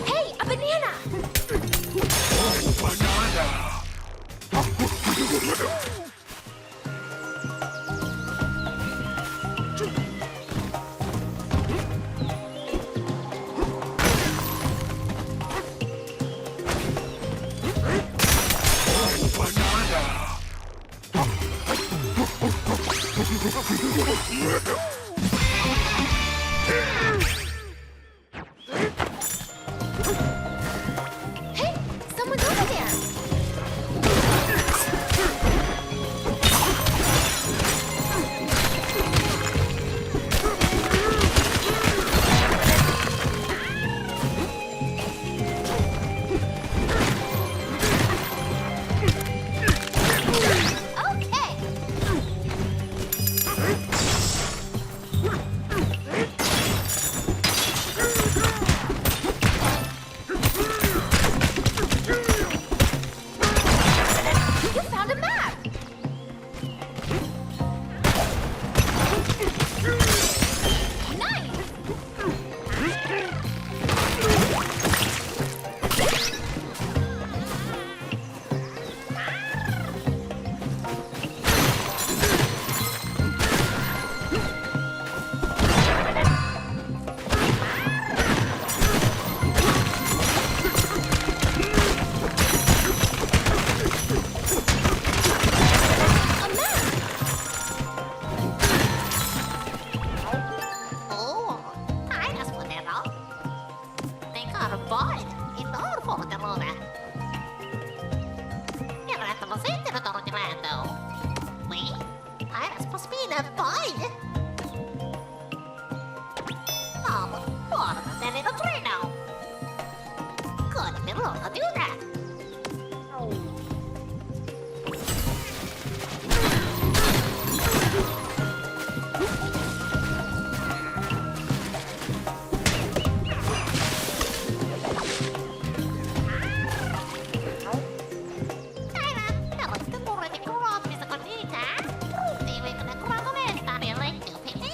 Hey, a banana! Hey, someone's over there! Okay! You found a map! Nice! A map! Oh, aina spodero. Tengar void in Norfolk allora. Il resto lo sente lo toro diretto. Qui, aina spospina void. Oh, buona da little trino. Good, me loro do that. Aina, dapat ketemu di kurang bisa kondita. Dewi kena kurang komenta, pilih tu pipi.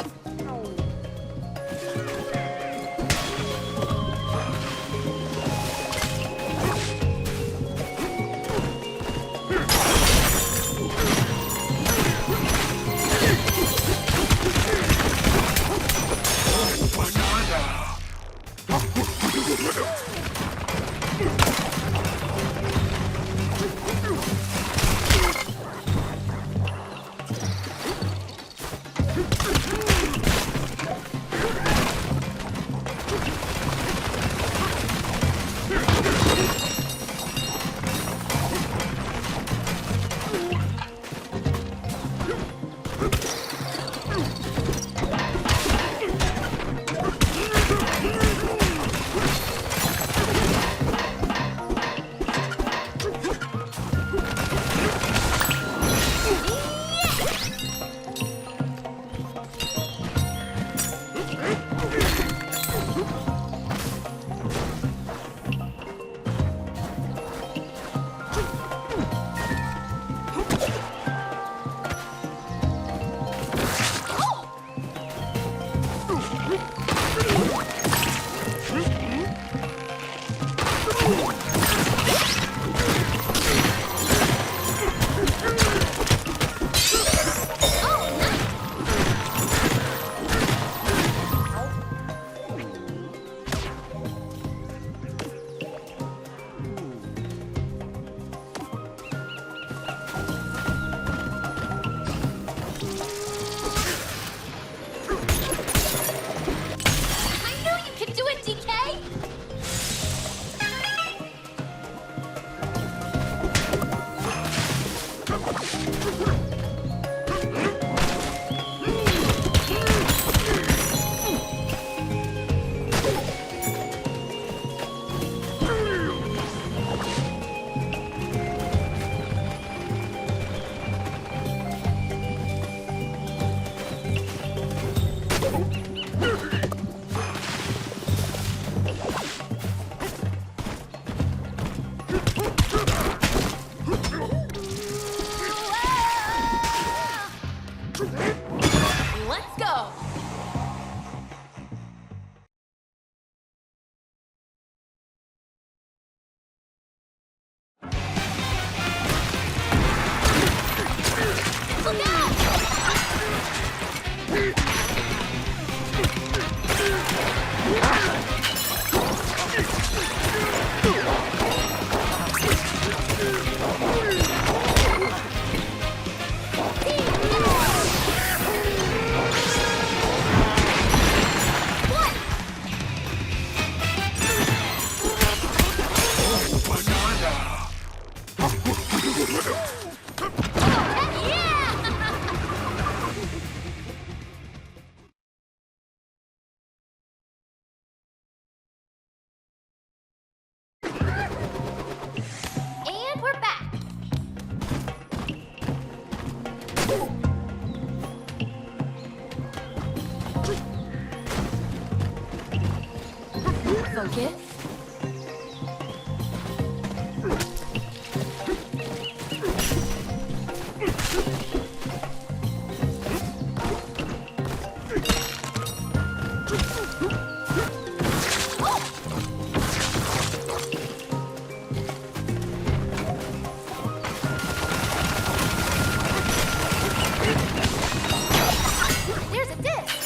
And we're back. Focus. There's a disc.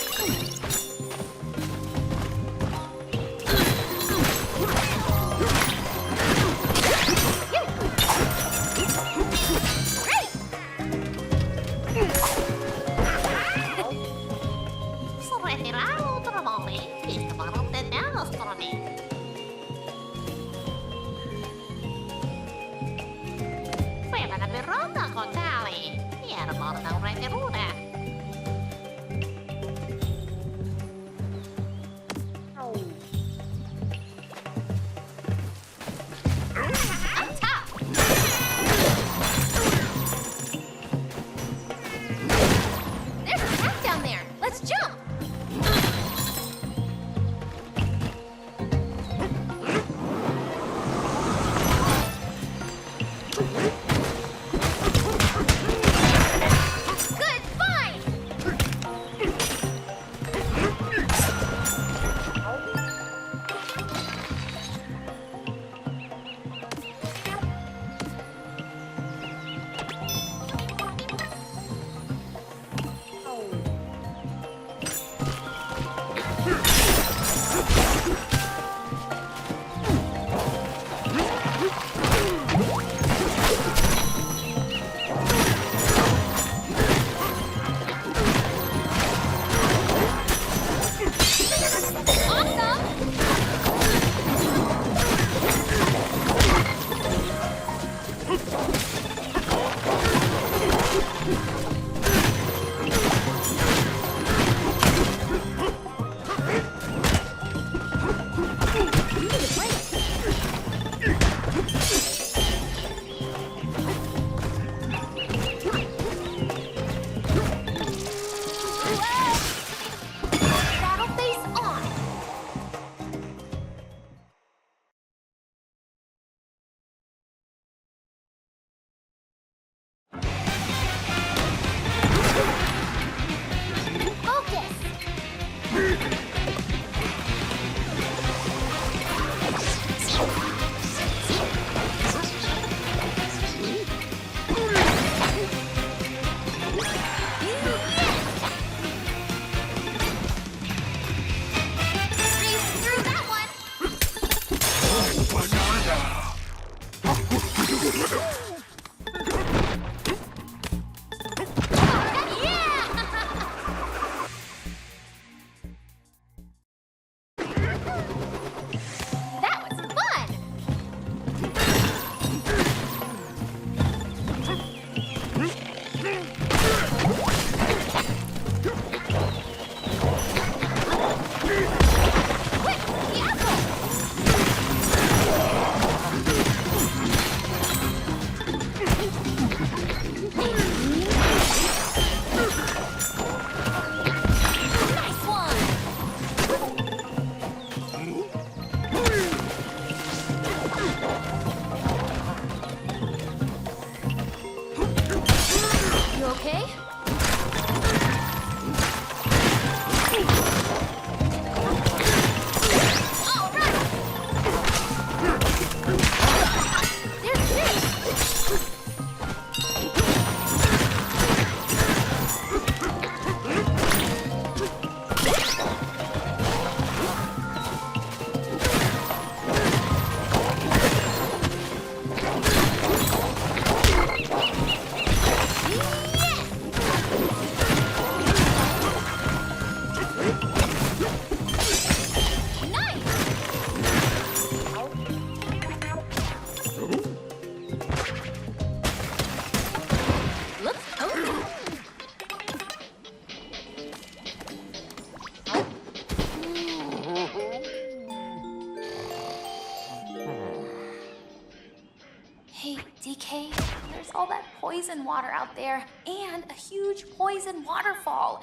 all that poison water out there and a huge poison waterfall.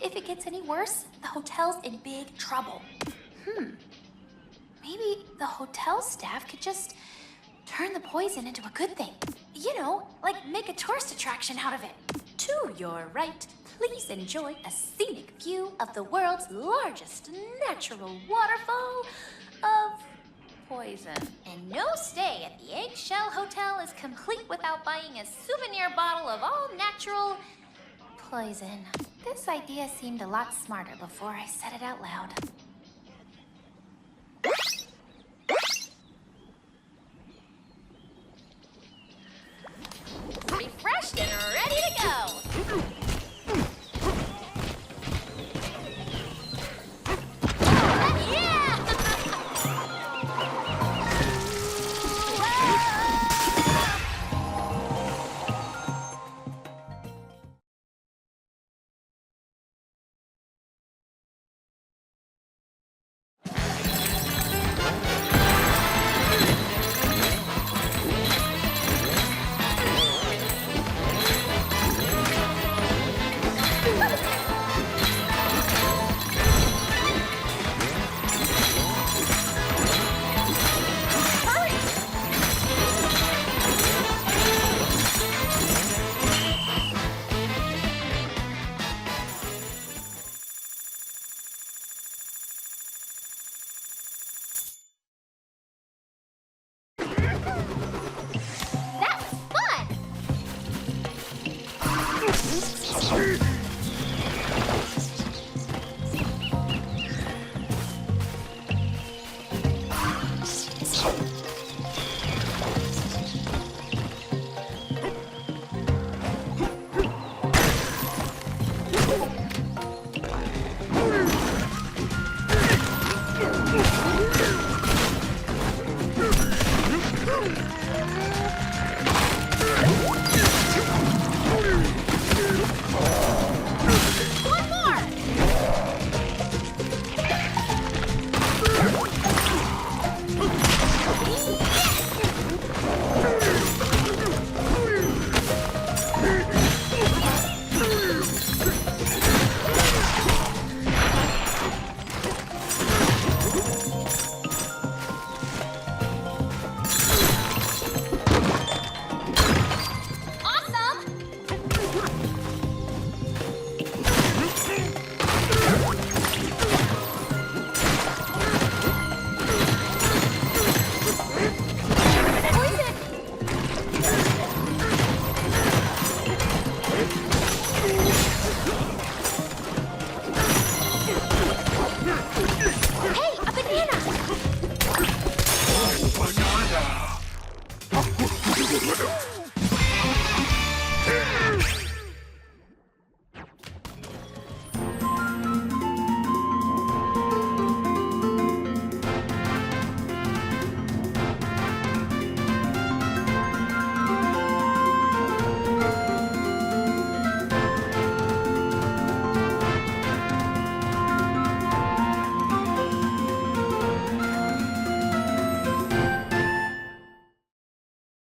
If it gets any worse, the hotel's in big trouble. Maybe the hotel staff could just turn the poison into a good thing. You know, like make a tourist attraction out of it. To your right, please enjoy a scenic view of the world's largest natural waterfall of poison. And no stay at the Eggshell Hotel is complete without buying a souvenir bottle of all natural poison. This idea seemed a lot smarter before I said it out loud. Refreshed and ready to go. That was fun!